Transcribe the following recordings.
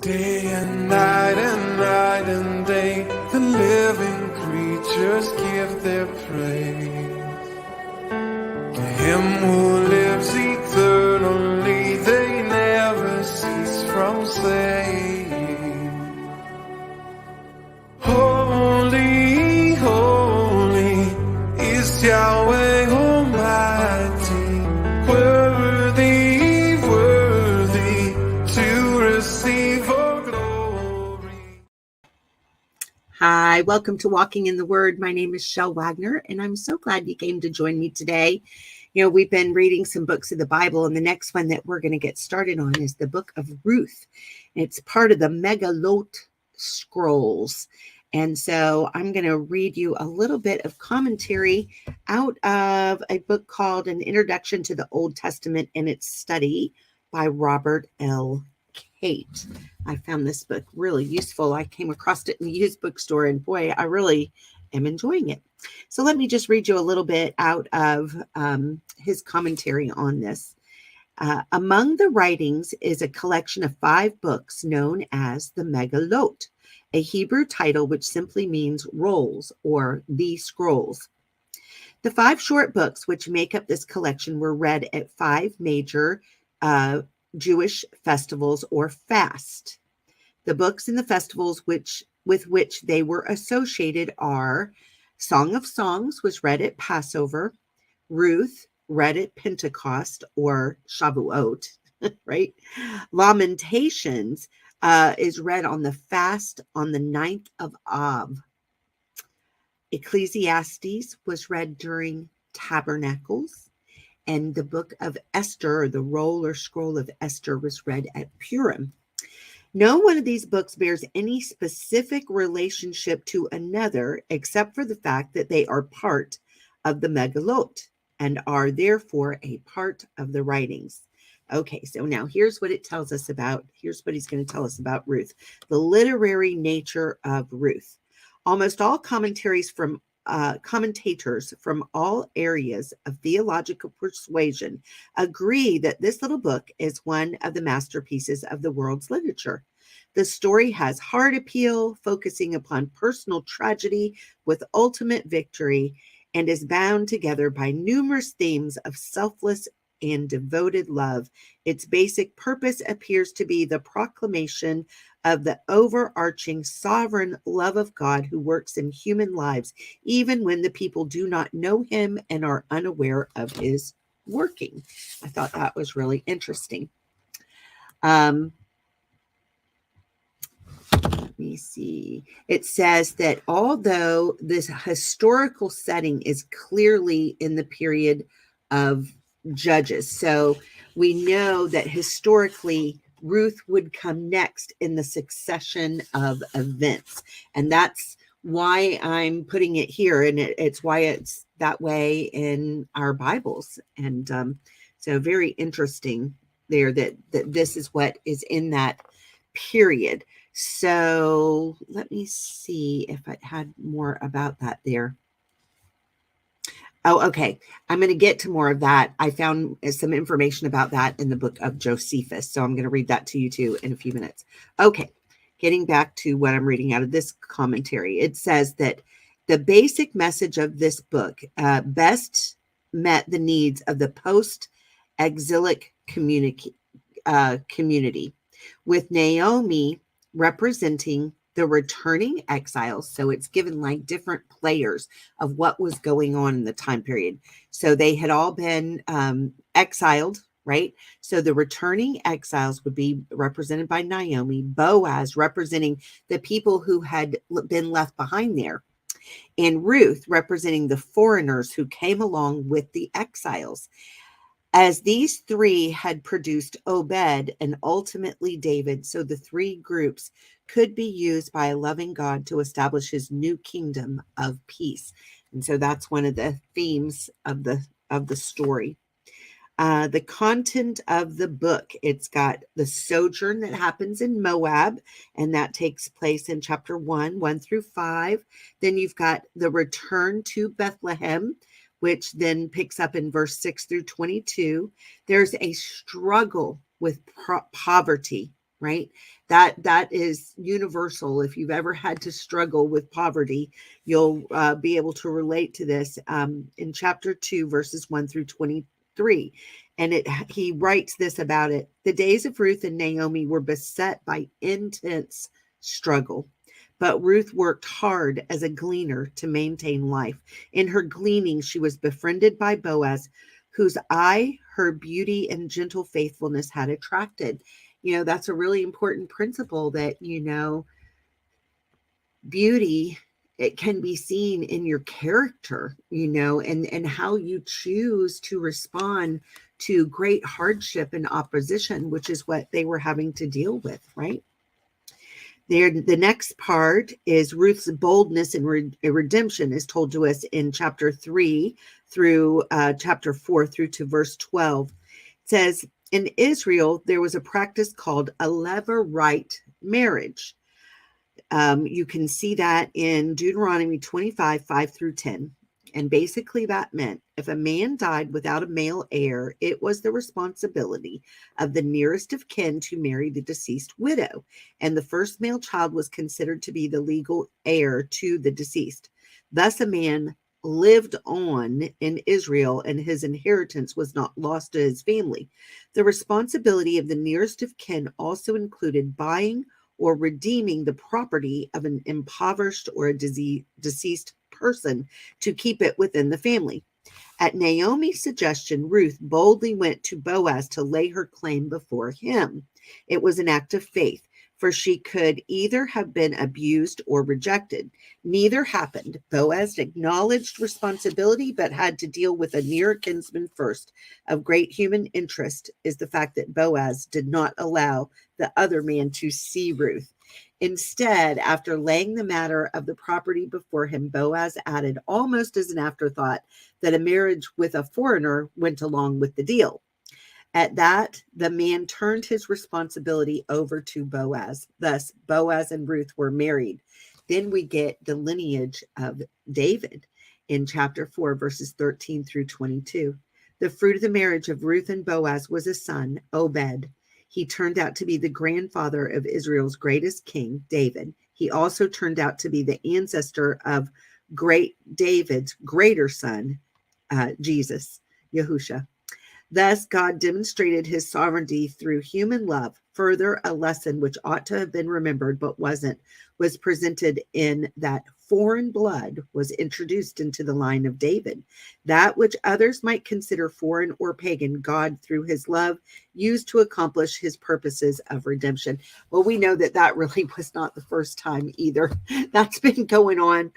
Day and night and day, the living creatures give their praise. To him who lives eternally, they never cease from saying, Holy, holy is Yahweh Almighty, worthy, worthy to receive all glory. Hi, welcome to Walking in the Word. My name is Chelle Wagner, and I'm so glad you came to join me today. You know, we've been reading some books of the Bible, and the next one that we're going to get started on is the Book of Ruth. It's part of the Megillot scrolls. And so I'm going to read you a little bit of commentary out of a book called An Introduction to the Old Testament and Its Study by Robert L. Kate. I found this book really useful. I came across it in the used bookstore, and boy, I really am enjoying it. So let me just read you a little bit out of his commentary on this. Among the writings is a collection of 5 books known as the Megillot, a Hebrew title which simply means rolls or the scrolls. The 5 short books which make up this collection were read at 5 major Jewish festivals or fast. The books and the festivals with which they were associated are Song of Songs was read at Passover, Ruth read at Pentecost or Shavuot, right? Lamentations is read on the fast on the 9th of Av. Ecclesiastes was read during Tabernacles. And the book of Esther, or the roll or scroll of Esther, was read at Purim. No one of these books bears any specific relationship to another, except for the fact that they are part of the Megillot and are therefore a part of the writings. Okay, so now here's what it tells us about, here's what he's going to tell us about Ruth, the literary nature of Ruth. Almost all commentators from all areas of theological persuasion agree that this little book is one of the masterpieces of the world's literature. The story has heart appeal, focusing upon personal tragedy with ultimate victory, and is bound together by numerous themes of selfless and devoted love. Its basic purpose appears to be the proclamation of the overarching sovereign love of God who works in human lives, even when the people do not know him and are unaware of his working. I thought that was really interesting. Let me see. It says that although this historical setting is clearly in the period of Judges, so we know that historically Ruth would come next in the succession of events. And that's why I'm putting it here. And it's why it's that way in our Bibles. And so very interesting there that this is what is in that period. So let me see if I had more about that there. Oh, okay. I'm going to get to more of that. I found some information about that in the book of Josephus. So I'm going to read that to you too in a few minutes. Okay. Getting back to what I'm reading out of this commentary. It says that the basic message of this book best met the needs of the post-exilic community, with Naomi representing the returning exiles. So it's given like different players of what was going on in the time period. So they had all been exiled, right? So the returning exiles would be represented by Naomi, Boaz representing the people who had been left behind there, and Ruth representing the foreigners who came along with the exiles. As these 3 had produced Obed and ultimately David, so the 3 groups could be used by a loving God to establish his new kingdom of peace. And so that's one of the themes of the story. The content of the book, it's got the sojourn that happens in Moab, and that takes place in chapter 1 through 5. Then you've got the return to Bethlehem, which then picks up in verse 6 through 22. There's a struggle with poverty, right? That is universal. If you've ever had to struggle with poverty, you'll be able to relate to this in chapter 2, verses 1 through 23. And he writes this about it. The days of Ruth and Naomi were beset by intense struggle. But Ruth worked hard as a gleaner to maintain life. In her gleaning, she was befriended by Boaz, whose eye her beauty and gentle faithfulness had attracted. That's a really important principle that, beauty, it can be seen in your character, and how you choose to respond to great hardship and opposition, which is what they were having to deal with, right? The next part is Ruth's boldness and redemption is told to us in chapter 3 through chapter 4 through to verse 12. It says, in Israel, there was a practice called a levirate marriage. You can see that in Deuteronomy 25, 5 through 10. And basically that meant if a man died without a male heir, it was the responsibility of the nearest of kin to marry the deceased widow. And the first male child was considered to be the legal heir to the deceased. Thus, a man lived on in Israel and his inheritance was not lost to his family. The responsibility of the nearest of kin also included buying or redeeming the property of an impoverished or a deceased person to keep it within the family. At Naomi's suggestion, Ruth boldly went to Boaz to lay her claim before him. It was an act of faith, for she could either have been abused or rejected. Neither happened. Boaz acknowledged responsibility, but had to deal with a near kinsman first. Of great human interest is the fact that Boaz did not allow the other man to see Ruth. Instead, after laying the matter of the property before him, Boaz added, almost as an afterthought, that a marriage with a foreigner went along with the deal. At that, the man turned his responsibility over to Boaz. Thus, Boaz and Ruth were married. Then we get the lineage of David in chapter 4, verses 13 through 22. The fruit of the marriage of Ruth and Boaz was a son, Obed. He turned out to be the grandfather of Israel's greatest king, David. He also turned out to be the ancestor of great David's greater son, Jesus, Yahusha. Thus, God demonstrated his sovereignty through human love. Further, a lesson which ought to have been remembered but wasn't, was presented in that foreign blood was introduced into the line of David. That which others might consider foreign or pagan, God, through his love, used to accomplish his purposes of redemption. Well, we know that that really was not the first time either. That's been going on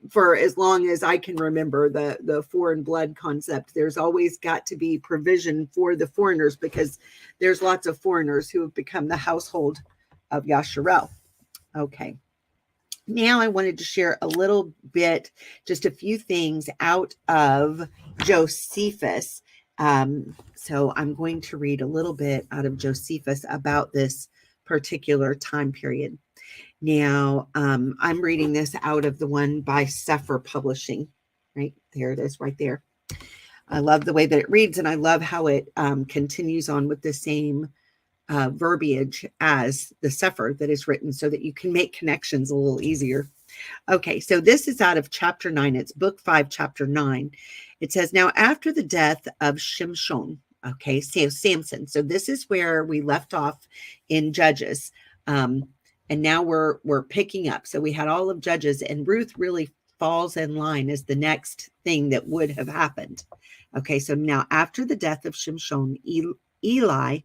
for as long as I can remember, the foreign blood concept. There's always got to be provision for the foreigners because there's lots of foreigners who have become the household of Yasharel. Okay. Now I wanted to share a little bit, just a few things out of Josephus. So I'm going to read a little bit out of Josephus about this particular time period. Now, I'm reading this out of the one by Sefer Publishing, right? There it is right there. I love the way that it reads, and I love how it continues on with the same verbiage as the Sefer that is written so that you can make connections a little easier. Okay, so this is out of chapter 9. It's book 5, chapter 9. It says, now after the death of Shimshon, okay, so Samson. So this is where we left off in Judges. And now we're picking up. So we had all of Judges, and Ruth really falls in line as the next thing that would have happened. Okay, so now after the death of Shimshon, Eli,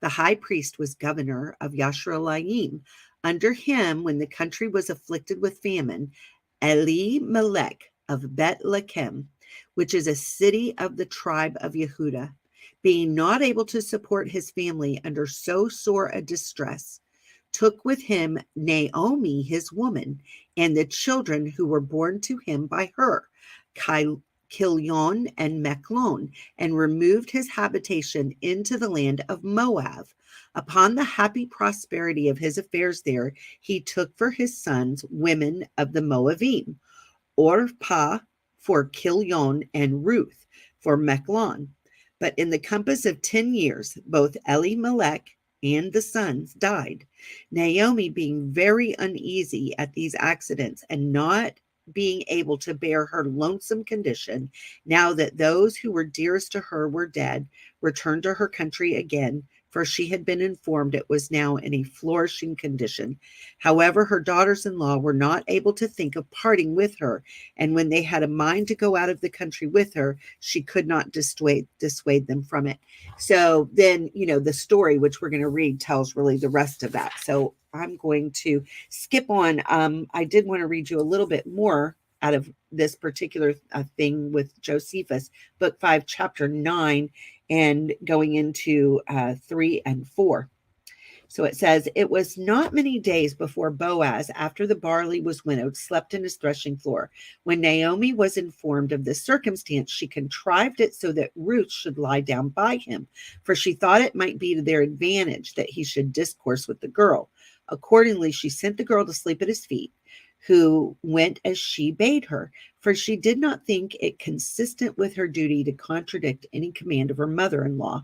the high priest, was governor of Yashralayim. Under him, when the country was afflicted with famine, Elimelech of Bet-Lechem, which is a city of the tribe of Yehudah, being not able to support his family under so sore a distress, took with him Naomi, his woman, and the children who were born to him by her, Kilion and Mechlon, and removed his habitation into the land of Moab. Upon the happy prosperity of his affairs there, he took for his sons women of the Moabim, Orpah for Kilion and Ruth for Mechlon. But in the compass of 10 years, both Elimelech and the sons died. Naomi, being very uneasy at these accidents and not being able to bear her lonesome condition, now that those who were dearest to her were dead, returned to her country again, for she had been informed it was now in a flourishing condition. However, her daughters-in-law were not able to think of parting with her, and when they had a mind to go out of the country with her, she could not dissuade them from it. So then, the story, which we're going to read, tells really the rest of that. So I'm going to skip on. I did want to read you a little bit more out of this particular thing with Josephus, book 5, chapter 9, and going into 3 and 4. So it says, it was not many days before Boaz, after the barley was winnowed, slept in his threshing floor. When Naomi was informed of this circumstance, she contrived it so that Ruth should lie down by him, for she thought it might be to their advantage that he should discourse with the girl. Accordingly, she sent the girl to sleep at his feet, who went as she bade her, for she did not think it consistent with her duty to contradict any command of her mother-in-law.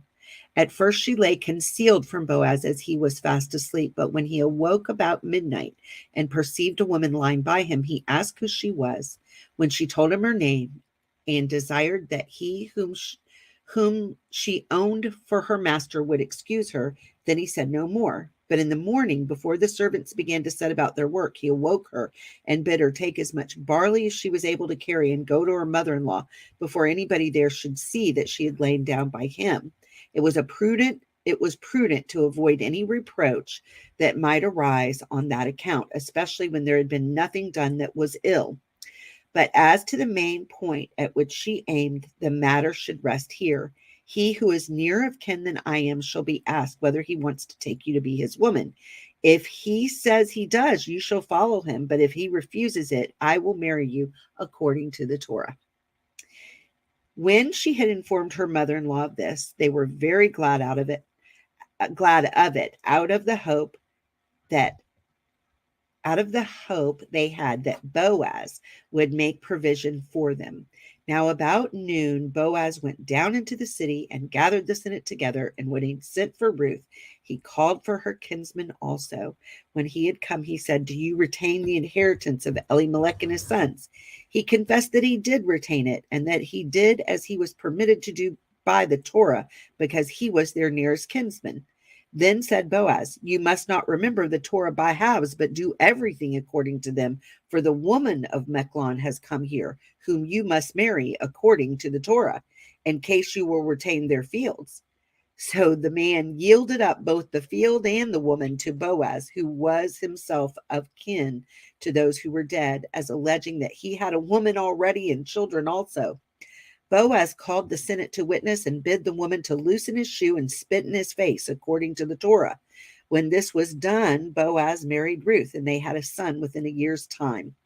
At first she lay concealed from Boaz as he was fast asleep, but when he awoke about midnight and perceived a woman lying by him, he asked who she was. When she told him her name and desired that he whom she owned for her master would excuse her, then he said no more. But in the morning, before the servants began to set about their work, he awoke her and bid her take as much barley as she was able to carry and go to her mother-in-law before anybody there should see that she had lain down by him. It was prudent to avoid any reproach that might arise on that account, especially when there had been nothing done that was ill. But as to the main point at which she aimed, the matter should rest here. He who is nearer of kin than I am shall be asked whether he wants to take you to be his woman. If he says he does, you shall follow him. But if he refuses it, I will marry you according to the Torah. When she had informed her mother-in-law of this, they were very glad of it, out of the hope they had that Boaz would make provision for them. Now about noon, Boaz went down into the city and gathered the Senate together, and when he sent for Ruth, he called for her kinsman also. When he had come, he said, do you retain the inheritance of Elimelech and his sons? He confessed that he did retain it, and that he did as he was permitted to do by the Torah, because he was their nearest kinsman. Then said Boaz, you must not remember the Torah by halves, but do everything according to them. For the woman of Mechlon has come here, whom you must marry according to the Torah, in case you will retain their fields. So the man yielded up both the field and the woman to Boaz, who was himself of kin to those who were dead, as alleging that he had a woman already and children also. Boaz called the Senate to witness and bid the woman to loosen his shoe and spit in his face according to the Torah. When this was done, Boaz married Ruth, and they had a son within a year's time.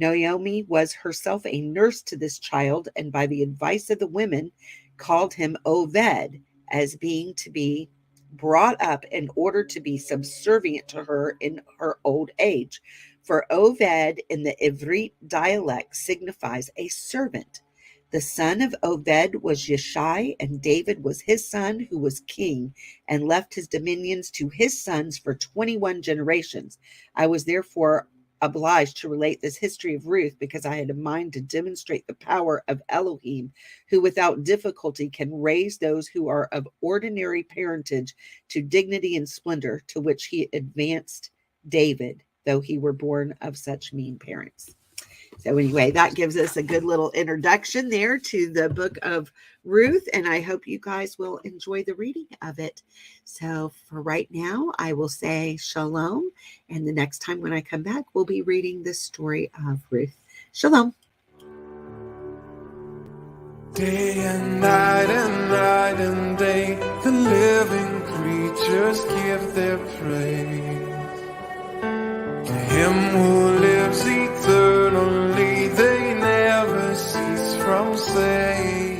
Naomi was herself a nurse to this child, and by the advice of the women called him Oved, as being to be brought up in order to be subservient to her in her old age. For Oved in the yhvh dialect signifies a servant. The son of Oved was Yeshai, and David was his son, who was king, and left his dominions to his sons for 21 generations. I was therefore obliged to relate this history of Ruth, because I had a mind to demonstrate the power of Elohim, who without difficulty can raise those who are of ordinary parentage to dignity and splendor, to which he advanced David, though he were born of such mean parents. So anyway, that gives us a good little introduction there to the book of Ruth, and I hope you guys will enjoy the reading of it. So for right now, I will say shalom, and the next time when I come back, we'll be reading the story of Ruth. Shalom. Day and night and day, the living creatures give their praise to him who lives eternally. They never cease from saying